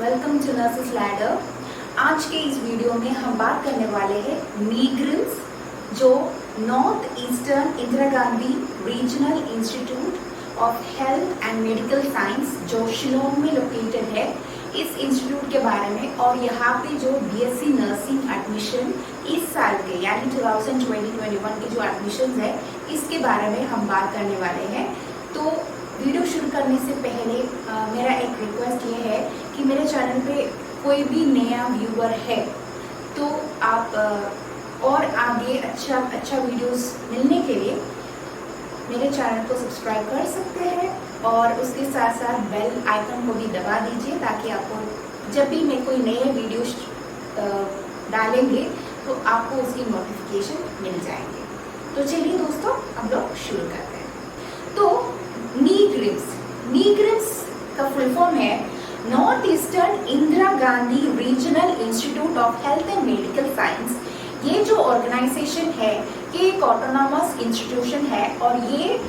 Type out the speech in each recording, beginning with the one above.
Welcome to nurses ladder. आज के इस वीडियो में हम बात करने वाले हैं नीग्रिम्स, जो north eastern Indira Gandhi regional institute of health and medical science जो शिलोंग में लोकेटेड है, इस इंस्टीट्यूट के बारे में। और यहाँ पे जो बीएससी नर्सिंग एडमिशन इस साल के यानी 2020-21 के जो एडमिशन है, इसके बारे में हम बात करने वाले हैं। तो वीडियो शुरू करने से पहले मेरा एक रिक्वेस्ट ये है कि मेरे चैनल पे कोई भी नया व्यूअर है तो आप और आगे अच्छा वीडियोस मिलने के लिए मेरे चैनल को सब्सक्राइब कर सकते हैं और उसके साथ साथ बेल आइकन को भी दबा दीजिए, ताकि आपको जब भी मैं कोई नए वीडियोस डालेंगे तो आपको उसकी नोटिफिकेशन मिल जाएंगे। तो चलिए दोस्तों, हम लोग शुरू करते हैं। तो नीग्रिम्स का फुल फॉर्म है north eastern Indira Gandhi regional institute of health and medical science. ये जो ऑर्गेनाइजेशन है, ये एक ऑटोनॉमस इंस्टीट्यूशन है और ये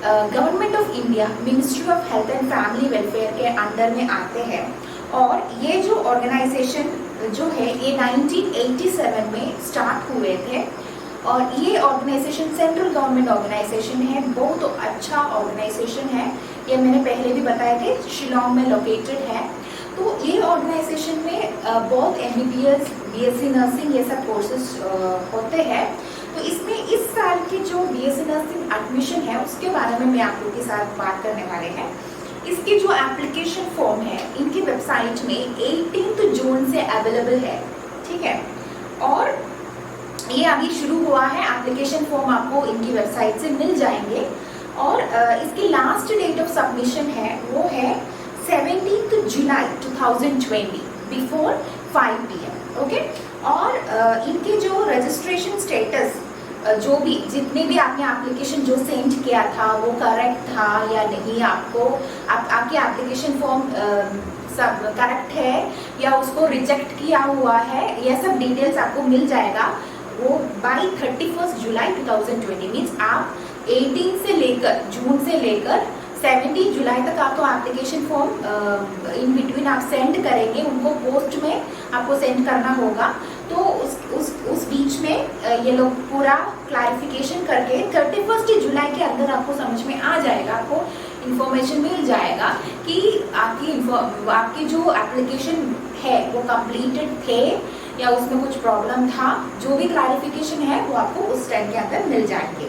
government of India ministry of health and family welfare के अंडर में आते हैं। और ये जो ऑर्गेनाइजेशन जो है, ये 1987 में स्टार्ट हुए थे और ये ऑर्गेनाइजेशन सेंट्रल गवर्नमेंट ऑर्गेनाइजेशन है, बहुत अच्छा ऑर्गेनाइजेशन है। ये मैंने पहले भी बताया थे, शिलोंग में लोकेटेड है। तो ये ऑर्गेनाइजेशन में बहुत MBBS, BSc नर्सिंग ये सब कोर्सेज होते हैं। तो इसमें इस साल की जो BSc नर्सिंग एडमिशन है, उसके बारे में मैं आप लोगों के साथ बात करने वाले हैं। इसकी जो एप्लीकेशन फॉर्म है, इनकी वेबसाइट में 18 जून से अवेलेबल है, ठीक है। और ये अभी शुरू हुआ है, एप्लीकेशन फॉर्म आपको इनकी वेबसाइट से मिल जाएंगे। और इसकी लास्ट डेट ऑफ सबमिशन है वो है 17 जुलाई 2020 बिफोर 5 PM, ओके। और इनके जो रजिस्ट्रेशन स्टेटस जो भी जितने भी आपने एप्लीकेशन जो सेंड किया था वो करेक्ट था या नहीं, आपके एप्लीकेशन फॉर्म सब करेक्ट है या उसको रिजेक्ट किया हुआ है, यह सब डिटेल्स आपको मिल जाएगा वो बाई 31 जुलाई 2020। मीन्स आप 18 से लेकर जून से लेकर 17 जुलाई तक आपको एप्लीकेशन फॉर्म इन बिटवीन आप सेंड करेंगे, उनको पोस्ट में आपको सेंड करना होगा। तो उस बीच में ये लोग पूरा क्लैरिफिकेशन करके 31 जुलाई के अंदर आपको समझ में आ जाएगा, आपको इंफॉर्मेशन मिल जाएगा कि आपकी जो एप्लीकेशन है वो कंप्लीटेड थे या उसमें कुछ प्रॉब्लम था। जो भी क्लैरिफिकेशन है वो आपको उस टाइम के अंदर मिल जाएंगे।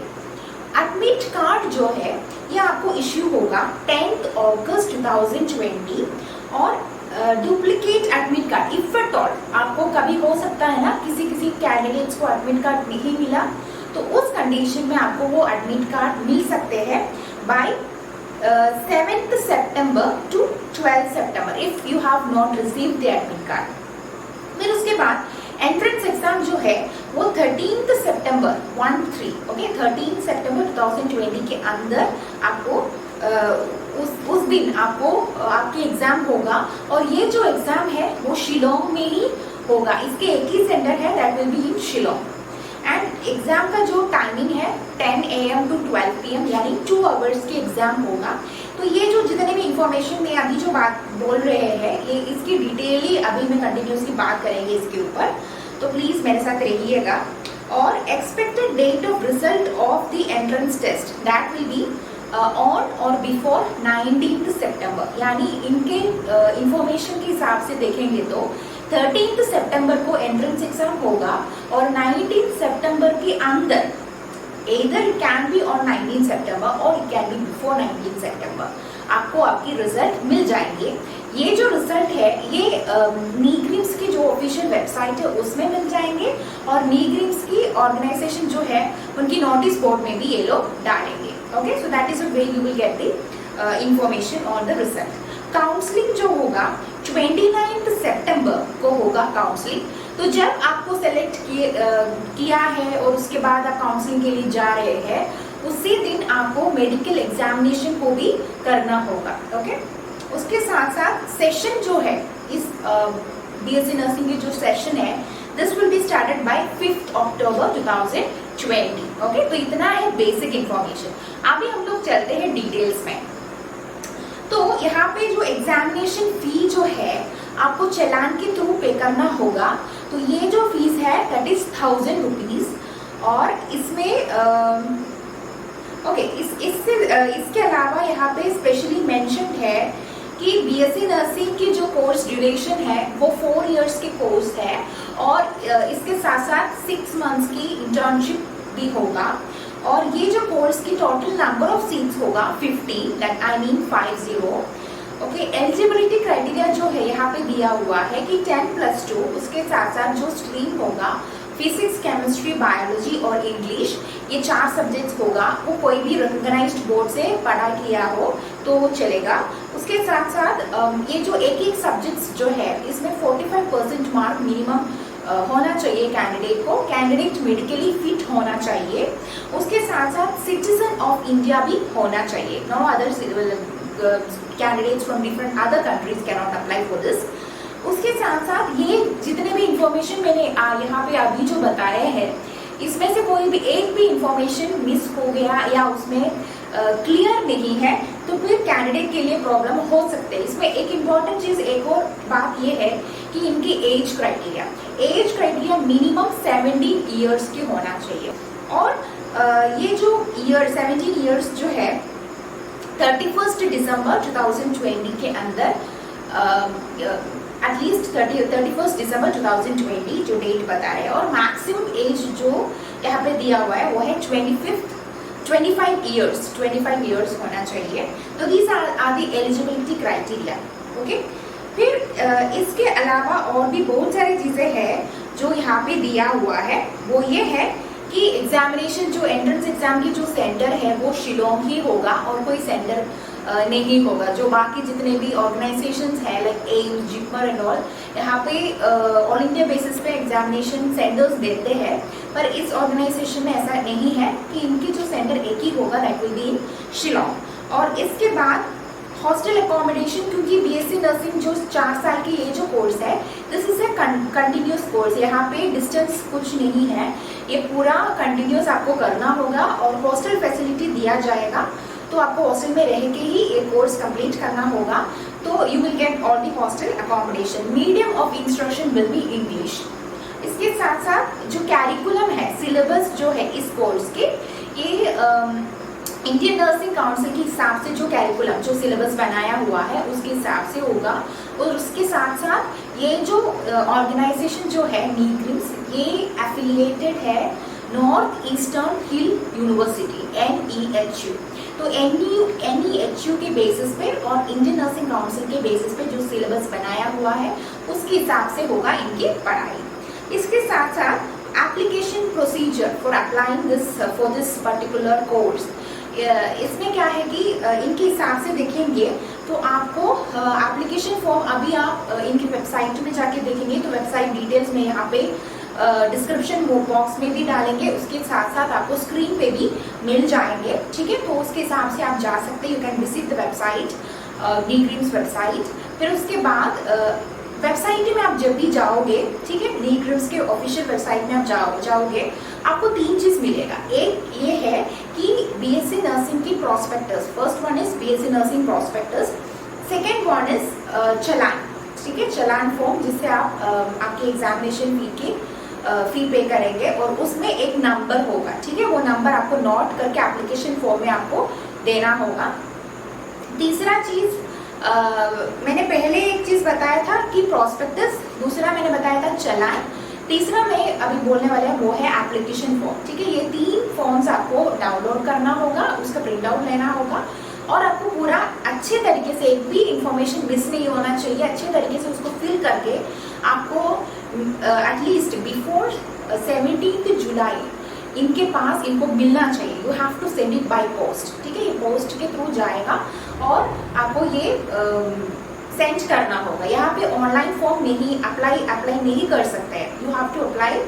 एडमिट कार्ड जो है ये आपको इश्यू होगा 10 अगस्त 2020। और duplicate admit card if at all, आपको कभी हो सकता है ना किसी कैंडिडेट्स को एडमिट कार्ड नहीं मिला, तो उस कंडीशन में आपको वो एडमिट कार्ड मिल सकते हैं बाय 7 सितंबर टू 12 सितंबर if you have not received the admit card. फिर उसके बाद एंट्रेंस एग्जाम जो है वो 13 सितंबर 13 सितंबर 2020 के अंदर आपको उस दिन आपको आपकी एग्जाम होगा। और ये जो एग्जाम है वो शिलोंग में ही होगा, इसके एक ही सेंटर है, that will be in Shillong. And exam का जो टाइमिंग है 10 AM टू 12 PM, यानी 2 आवर्स की एग्जाम होगा। तो ये जो जितने भी इंफॉर्मेशन में अभी जो बात बोल रहे हैं, ये इसकी डिटेयली अभी मैं कंटिन्यूसली बात करेंगे इसके ऊपर, तो प्लीज मेरे साथ रहिएगा। और expected date of result of the entrance test that will be on or before 19 सितंबर, यानी इनके इंफॉर्मेशन के हिसाब से देखेंगे तो 13 सितंबर को एंट्रेंस एग्जाम होगा और 19 सितंबर के अंदर either it can be on 19 September or it can be before 19 September आपको आपकी रिजल्ट मिल जाएंगे। ये जो रिजल्ट है ये नीग्रिम्स की जो ऑफिशियल वेबसाइट है उसमें मिल जाएंगे और नीग्रिम्स की ऑर्गेनाइजेशन जो है उनकी नोटिस बोर्ड में भी ये लोग डालेंगे, okay. So that is the way you will get the information on the result. Counselling जो होगा 29 सितंबर को होगा काउंसलिंग। तो जब आपको सेलेक्ट किया है और उसके बाद आप काउंसलिंग के लिए जा रहे हैं, उसी दिन आपको मेडिकल एग्जामिनेशन को भी करना होगा, ओके। उसके साथ साथ सेशन जो है इस BSc नर्सिंग की जो सेशन है, this will be started by 5 October 2020, okay. तो इतना है बेसिक इंफॉर्मेशन। अभी हम लोग चलते हैं डिटेल्स में। तो यहाँ पे जो एग्जामिनेशन फी जो है आपको चालान के थ्रू पे करना होगा। तो ये जो फीस है दैट इज 1000 रुपीज। और इसमें इसके अलावा यहाँ पे स्पेशली मेंशन है कि बीएससी नर्सिंग की जो कोर्स ड्यूरेशन है वो 4 इयर्स के कोर्स है और इसके साथ साथ 6 मंथ्स की इंटर्नशिप भी होगा। और ये जो कोर्स की टोटल नंबर ऑफ सीट्स होगा 50, that I mean 50। Okay, eligibility criteria जो है यहाँ पे दिया हुआ है कि 10+2, उसके साथ साथ जो स्ट्रीम होगा फिजिक्स, केमिस्ट्री, बायोलॉजी और इंग्लिश, ये 4 सब्जेक्ट्स होगा, वो कोई भी रिकॉग्नाइज्ड बोर्ड से पढ़ा किया हो तो चलेगा। उसके साथ साथ ये जो एक सब्जेक्ट्स जो है इसमें 45% मार्क मिनिमम होना चाहिए कैंडिडेट को। कैंडिडेट मेडिकली फिट होना चाहिए। उसके साथ साथ सिटीजन ऑफ इंडिया भी होना चाहिए। No other candidates from different other countries can not apply for this. उसके साथ साथ ये जितने भी इंफॉर्मेशन मैंने यहाँ पे अभी जो बताए हैं, इसमें से कोई भी एक भी इंफॉर्मेशन मिस हो गया या उसमें क्लियर नहीं है तो फिर कैंडिडेट के लिए प्रॉब्लम हो सकते हैं। इसमें एक इम्पॉर्टेंट चीज, एक और बात ये है कि इनकी एज क्राइटेरिया मिनिमम 17 इयर्स की होना चाहिए। और ये जो 17 इयर्स जो है 31 दिसंबर 2020 के अंदर एटलीस्ट 31 दिसंबर 2020 जो डेट बता रहे हैं। और मैक्सिमम एज जो यहाँ पे दिया हुआ है वो है 25 इयर्स होना चाहिए। तो these are the eligibility criteria. Okay, फिर इसके अलावा और भी बहुत सारी चीजें हैं जो यहाँ पे दिया हुआ है। वो ये है कि एग्जामिनेशन जो एंट्रेंस एग्जाम की जो सेंटर है वो शिलोंग ही होगा और कोई सेंटर नहीं होगा। जो बाकी जितने भी ऑर्गेनाइजेशंस हैं like AIIMS, JIPMER and all, यहाँ पे ऑल इंडिया बेसिस पे एग्जामिनेशन सेंटर्स देते हैं, पर इस ऑर्गेनाइजेशन में ऐसा नहीं है कि इनकी जो सेंटर एक ही होगा, that will be in Shillong. और इसके बाद हॉस्टल एकोमोडेशन, क्योंकि बीएससी नर्सिंग जो 4 साल की ये जो कोर्स है this is a continuous course. यहाँ पे डिस्टेंस कुछ नहीं है, ये पूरा कंटिन्यूस आपको करना होगा और हॉस्टल फैसिलिटी दिया जाएगा। तो आपको हॉस्टल में रह के ही ये कोर्स कंप्लीट करना होगा। तो you will get all the hostel accommodation. Medium of instruction will be English. इसके साथ साथ जो कैरिकुलम है, सिलेबस जो है इस कोर्स के, ये इंडियन नर्सिंग काउंसिल के हिसाब से जो कैरिकुलम, जो सिलेबस बनाया हुआ है उसके हिसाब से होगा। और उसके साथ साथ ये जो ऑर्गेनाइजेशन जो है नीग्रिम्स, ये एफिलिएटेड है नॉर्थ ईस्टर्न हिल यूनिवर्सिटी NEHU। तो NEHU के बेसिस पे और इंडियन नर्सिंग काउंसिल के बेसिस पे जो सिलेबस बनाया हुआ है उसके हिसाब से होगा इनकी पढ़ाई। इसके साथ साथ application procedure for applying for this particular course, इसमें क्या है कि इनके हिसाब से देखेंगे तो आपको एप्लीकेशन फॉर्म अभी आप इनकी वेबसाइट में जाके देखेंगे तो वेबसाइट डिटेल्स में यहाँ पे डिस्क्रिप्शन बॉक्स में भी डालेंगे, उसके साथ साथ आपको स्क्रीन पे भी मिल जाएंगे। ठीक है, तो उसके हिसाब से आप जा सकते हैं। You can visit the website, NEIGRIHMS website. फिर उसके बाद वेबसाइट में आप जब भी जाओगे, ठीक है, नीग्रिम्स के ऑफिशियल वेबसाइट में आप जाओगे, आपको 3 चीज मिलेगा। एक ये है कि बीएससी नर्सिंग की prospectus, first one is BSc nursing prospectus, second one is challan. ठीक है, चलान फॉर्म जिससे आप आपके एग्जामिनेशन फी पे करेंगे और उसमें एक नंबर होगा। ठीक है, वो नंबर आपको नोट करके एप्लीकेशन फॉर्म में आपको देना होगा। तीसरा चीज मैंने पहले एक चीज बताया था कि प्रोस्पेक्टस, दूसरा मैंने बताया था चलान, तीसरा मैं अभी बोलने वाला है वो है एप्लीकेशन फॉर्म। ठीक है, ये 3 फॉर्म्स आपको डाउनलोड करना होगा, उसका प्रिंट आउट लेना होगा और आपको पूरा अच्छे तरीके से, एक भी इंफॉर्मेशन मिस नहीं होना चाहिए, अच्छे तरीके से उसको फिल करके आपको एटलीस्ट बिफोर 17 जुलाई इनके पास इनको मिलना चाहिए। You have to send it by post. ठीक है, ये पोस्ट के थ्रू जाएगा और आपको ये सेंड करना होगा। यहाँ पे ऑनलाइन फॉर्म नहीं अप्लाई नहीं कर सकते हैं। You have to apply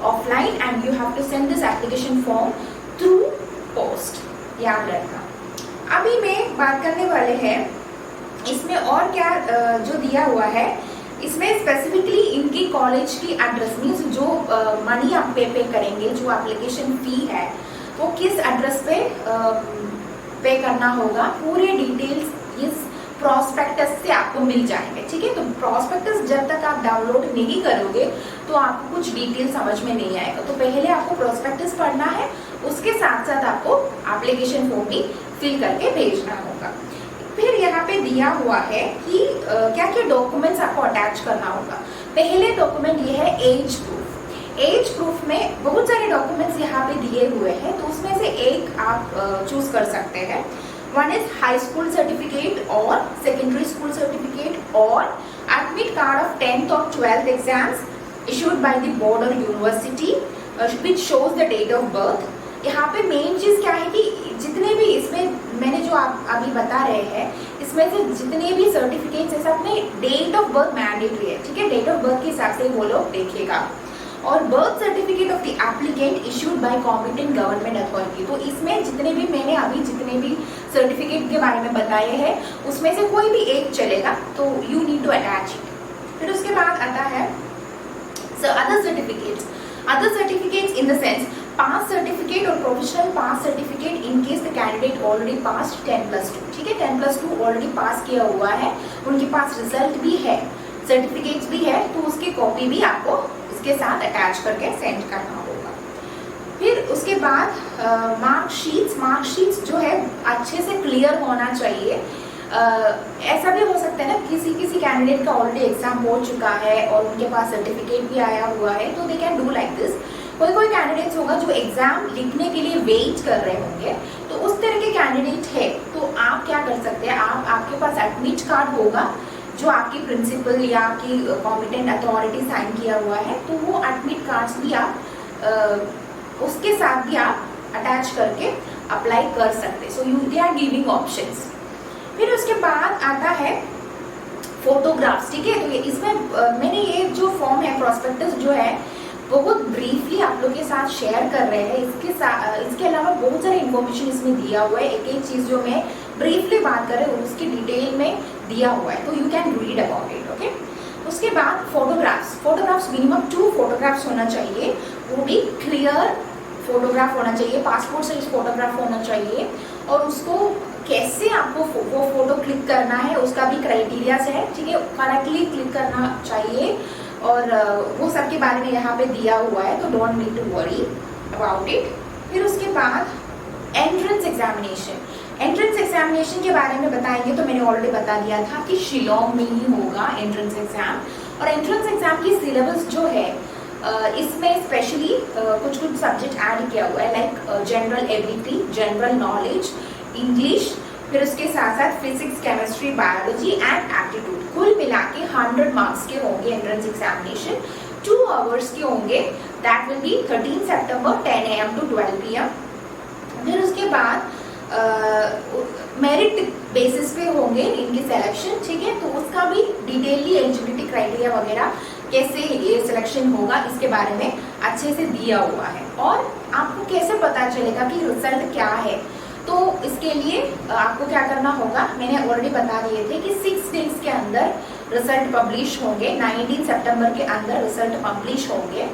offline and you have to send this application form through post, याद रखना। अभी मैं बात करने वाले हैं इसमें और क्या जो दिया हुआ है, इसमें स्पेसिफिकली इनकी कॉलेज की एड्रेस, मीन्स जो मनी आप पे करेंगे, जो एप्लीकेशन फी है वो किस एड्रेस पे करना होगा, पूरे डिटेल्स इस प्रोस्पेक्टस से आपको आपको मिल जाएंगे, ठीक है। तो प्रॉस्पेक्टस जब तक आप डाउनलोड नहीं करोगे तो आपको कुछ डिटेल समझ में नहीं आएगा। तो पहले आपको प्रॉस्पेक्टस पढ़ना है, उसके साथ साथ आपको एप्लीकेशन फॉर्म भी फिल करके भेजना होगा। फिर यहाँ पे दिया हुआ है कि क्या क्या डॉक्यूमेंट्स आपको अटैच करना होगा। पहले डॉक्यूमेंट ये है एज प्रूफ। एज प्रूफ में बहुत सारे डॉक्यूमेंट्स यहाँ पे दिए हुए हैं, तो उसमें से एक आप चूज कर सकते हैं। One is high school certificate और सेकेंडरी स्कूल सर्टिफिकेट और एडमिट कार्ड ऑफ 10th और 12th exams issued by the board or university which shows the date of birth। यहाँ पे मेन चीज क्या है कि जितने भी इसमें मैंने जो आप अभी बता रहे हैं, इसमें से जितने भी सर्टिफिकेट्स है सब में डेट ऑफ बर्थ मैंडेटरी है, ठीक है। डेट ऑफ बर्थ के हिसाब से वो लोग देखेगा। और birth certificate of the applicant issued by competent government authority. तो इसमें जितने भी मैंने अभी जितने भी सर्टिफिकेट के बारे में बताए हैं उसमें से कोई भी एक चलेगा, तो you need to attach it. फिर उसके बाद आता है other certificates in the sense pass certificate और professional pass certificate in case the candidate already passed 10+2, ठीक है। 10+2 ऑलरेडी पास किया हुआ है, उनके पास रिजल्ट भी है, सर्टिफिकेट्स भी है, तो उसकी कॉपी भी आपको इसके साथ अटैच करके सेंड करना होगा। फिर उसके बाद मार्कशीट्स जो है अच्छे से क्लियर होना चाहिए। ऐसा भी हो सकता है ना, किसी कैंडिडेट का ऑलरेडी एग्जाम हो चुका है और उनके पास सर्टिफिकेट भी आया हुआ है, तो they can do like this. कोई कैंडिडेट्स होगा जो एग्जाम लिखने के लिए वेट कर रहे होंगे, तो उस तरह के कैंडिडेट है तो आप क्या कर सकते हैं, आपके पास एडमिट कार्ड होगा जो आपकी प्रिंसिपल या आपकी कॉम्पिटेंट अथॉरिटी साइन किया हुआ है, तो वो एडमिट कार्ड्स भी आप उसके साथ भी आप अटैच करके अप्लाई कर सकते। So you they are giving options. फिर उसके बाद आता है फोटोग्राफ्स, ठीक है। तो ये इसमें मैंने ये जो फॉर्म है प्रॉस्पेक्टस जो है बहुत ब्रीफली आप लोग के साथ शेयर कर रहे हैं। इसके अलावा बहुत सारे इन्फॉर्मेशन इसमें दिया हुआ है। एक एक चीज जो मैं ब्रीफली बात कर रही हूँ उसकी डिटेल में दिया हुआ है, तो you can read about it, okay. उसके बाद फोटोग्राफ्स मिनिमम 2 फोटोग्राफ्स होना चाहिए, वो भी क्लियर फोटोग्राफ होना चाहिए, पासपोर्ट साइज फोटोग्राफ होना चाहिए। और उसको कैसे आपको वो फोटो क्लिक करना है उसका भी क्राइटेरिया है, ठीक है। करेक्टली क्लिक करना चाहिए और वो सब के बारे में यहाँ पे दिया हुआ है, तो don't need to worry about it. फिर उसके बाद एंट्रेंस एग्जामिनेशन के बारे में बताएंगे, तो मैंने ऑलरेडी बता दिया था कि शिलोंग में ही होगा एंट्रेंस एग्जाम। और एंट्रेंस एग्जाम की सिलेबस जो है इसमें स्पेशली कुछ सब्जेक्ट ऐड किया हुआ है, like general ability, general knowledge, English, फिर उसके साथ साथ physics, chemistry, biology and aptitude. कुल मिला के 100 मार्क्स के होंगे एंट्रेंस एग्जामिनेशन, 2 आवर्स के होंगे। That will B 13 September 10 AM to 12 PM। फिर उसके बाद मेरिट बेसिस पे होंगे इनकी सिलेक्शन, ठीक है। तो उसका भी डिटेलली एलिजिबिलिटी क्राइटेरिया वगैरह कैसे ये सिलेक्शन होगा इसके बारे में अच्छे से दिया हुआ है। और आपको कैसे पता चलेगा कि रिजल्ट क्या है, तो इसके लिए आपको क्या करना होगा, मैंने ऑलरेडी बता दिए थे कि 6 डेज के अंदर रिजल्ट पब्लिश होंगे, 19 सितंबर के अंदर रिजल्ट पब्लिश होंगे,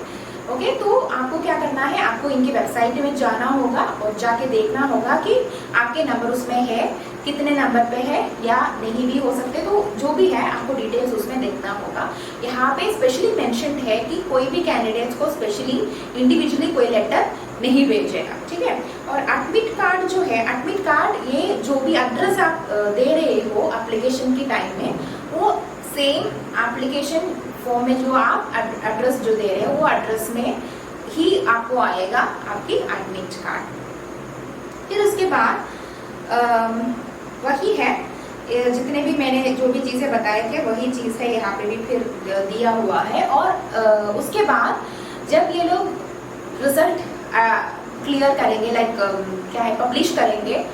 ओके। तो आपको क्या करना है, आपको इनकी वेबसाइट में जाना होगा और जाके देखना होगा कि आपके नंबर उसमें है, कितने नंबर पे है या नहीं भी हो सकते, तो जो भी है आपको डिटेल्स उसमें देखना होगा। यहाँ पे स्पेशली मेंशन है कि कोई भी कैंडिडेट्स को स्पेशली इंडिविजुअली कोई लेटर नहीं भेजेगा, ठीक है। और एडमिट कार्ड जो है, एडमिट कार्ड ये जो भी एड्रेस आप दे रहे हो एप्लीकेशन की टाइम में, वो सेम एप्लीकेशन फॉर्म में जो आप एड्रेस जो दे रहे हो वो एड्रेस में ही आपको आएगा आपकी एडमिट कार्ड। फिर उसके बाद वही है, जितने भी मैंने जो भी चीज़ें बताए थे वही चीज़ है यहाँ पे भी फिर दिया हुआ है। और उसके बाद जब ये लोग रिजल्ट क्लियर करेंगे, लाइक क्या है पब्लिश करेंगे,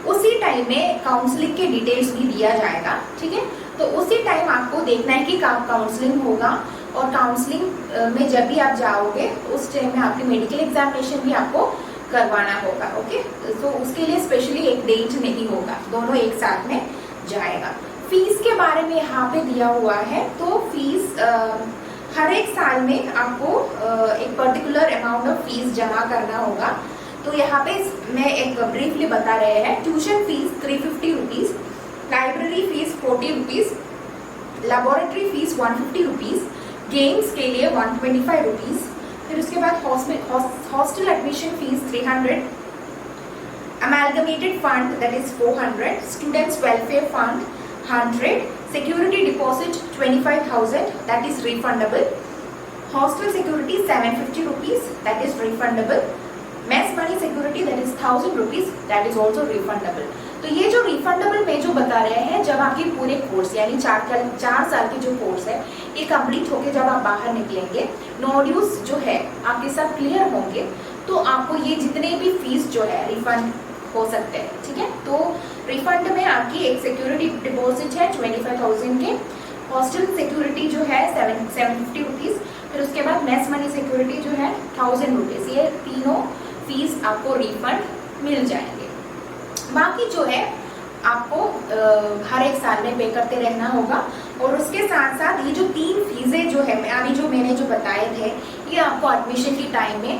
उसी टाइम में काउंसलिंग के डिटेल्स भी दिया जाएगा, ठीक है। तो उसी टाइम आपको देखना है कि कब काउंसलिंग होगा, और काउंसलिंग में जब भी आप जाओगे उस टाइम में आपकी मेडिकल एग्जामिनेशन भी आपको करवाना होगा, ओके। तो उसके लिए स्पेशली एक डेट नहीं होगा, दोनों एक साथ में जाएगा। फीस के बारे में यहाँ पे दिया हुआ है, तो फीस हर एक साल में आपको एक पर्टिकुलर अमाउंट ऑफ फीस जमा करना होगा। तो यहाँ पे मैं एक ब्रीफली बता रहे हैं, tuition fees 350 rupees, library fees 40 rupees, laboratory fees 150 rupees, games के लिए 125 रुपीज, फिर उसके बाद hostel admission fees 300, amalgamated fund that is 400, students welfare fund 100, security deposit 25,000 that is refundable, hostel security 750 rupees that is refundable, mess money security that is 1000 rupees that is also refundable. तो ये जो refundable में जो बता रहे हैं, जब आपके पूरे कोर्स यानी 4 साल के जो कोर्स है ये कंप्लीट होके जब आप बाहर निकलेंगे, मॉड्यूल्स जो है आपके सब क्लियर होंगे, तो आपको ये जितने भी फीस जो है रिफंड हो सकते हैं, ठीक है। तो रिफंड में आपकी एक सिक्योरिटी डिपॉजिट है 25,000 के, हॉस्टल सिक्योरिटी जो है 750 रुपीज, फिर उसके बाद मेस मनी सिक्योरिटी जो है 1000 रुपीज, ये तीनों फीस आपको रिफंड मिल जाएंगे। बाकी जो है आपको हर एक साल में पे करते रहना होगा, और उसके साथ साथ ये जो 3 फीसें जो है अभी जो मैंने जो बताए थे, ये आपको एडमिशन की टाइम में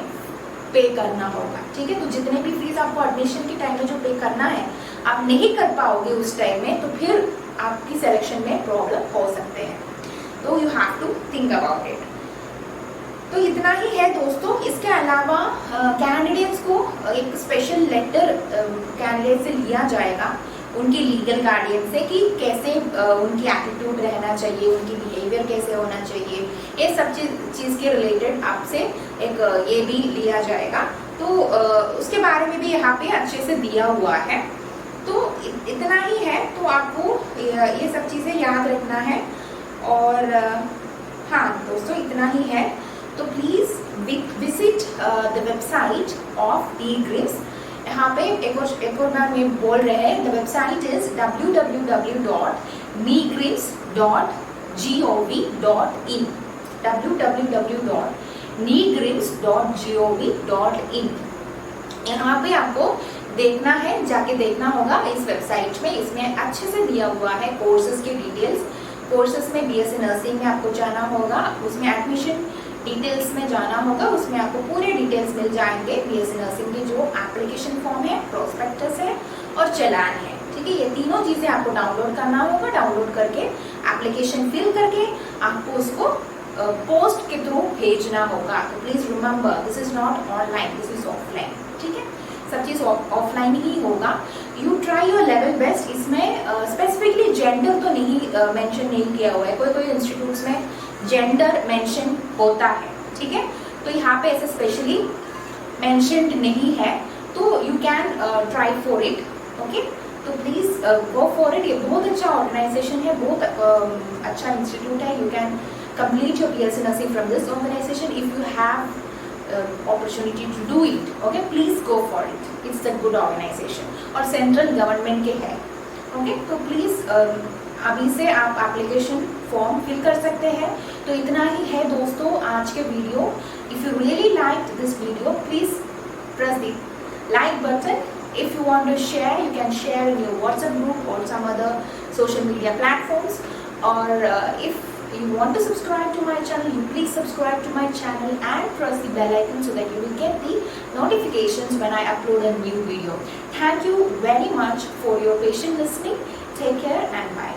पे करना होगा, ठीक है। तो जितने भी फीस आपको एडमिशन के टाइम में जो पे करना है, आप नहीं कर पाओगे उस टाइम में, तो फिर आपकी सिलेक्शन में प्रॉब्लम हो सकते हैं। तो you have to think about it. तो इतना ही है दोस्तों। इसके अलावा कैंडिडेट्स को एक स्पेशल लेटर कैंडिडेट से लिया जाएगा, उनकी लीगल गार्डियन से, कि कैसे उनकी एटीट्यूड रहना चाहिए, उनकी बिहेवियर कैसे होना चाहिए, ये सब चीज़ के रिलेटेड आपसे एक ये भी लिया जाएगा। तो उसके बारे में भी यहाँ पे अच्छे से दिया हुआ है। तो इतना ही है, तो आपको ये सब चीज़ें याद रखना है। और हाँ दोस्तों, इतना ही है। तो please visit the website of eGRIMS। यहाँ पे एक और बार मैं बोल रहे हैं, the website is www.negrims.gov.in, www.negrims.gov.in। यहाँ पे आपको देखना है, जाके देखना होगा इस वेबसाइट में। इसमें अच्छे से दिया हुआ है कोर्सेज के डिटेल्स। कोर्सेज में बीएससी नर्सिंग में आपको जाना होगा, उसमें एडमिशन डिटेल्स में जाना होगा, उसमें आपको पूरे डिटेल्स मिल जाएंगे। बीएससी नर्सिंग की जो एप्लीकेशन फॉर्म है, प्रोस्पेक्टस है और चालान है, ठीक है। ये तीनों चीजें आपको डाउनलोड करना होगा। डाउनलोड करके एप्लीकेशन फिल करके आपको उसको पोस्ट के थ्रू भेजना होगा। तो please remember, this is not online, this is offline, ठीक है। सब चीज ऑफलाइन ही होगा। You try your level best. इसमें स्पेसिफिकली जेंडर तो नहीं मेंशन नहीं किया हुआ है, कोई इंस्टीट्यूट्स में जेंडर मेंशन होता है, ठीक है। तो यहाँ पे ऐसे स्पेशली मेंशन्ड नहीं है, तो you can try for it, okay. तो प्लीज गो फॉर इट। ये बहुत अच्छा ऑर्गेनाइजेशन है, बहुत अच्छा इंस्टीट्यूट है। You can complete your BSc nursing from this organisation if you have opportunity to do it, okay, please go for it. It's a good organization और central government के है, ओके। तो प्लीज अभी से आप एप्लीकेशन फॉर्म फिल कर सकते हैं। तो इतना ही है दोस्तों आज के video. If you really like this video, please press the like button. If you want to share, you can share in your WhatsApp group or some other social media platforms. Or if you want to subscribe to my channel, you please subscribe to my channel and press the bell icon so that you will get the notifications when I upload a new video. Thank you very much for your patient listening. Take care and bye.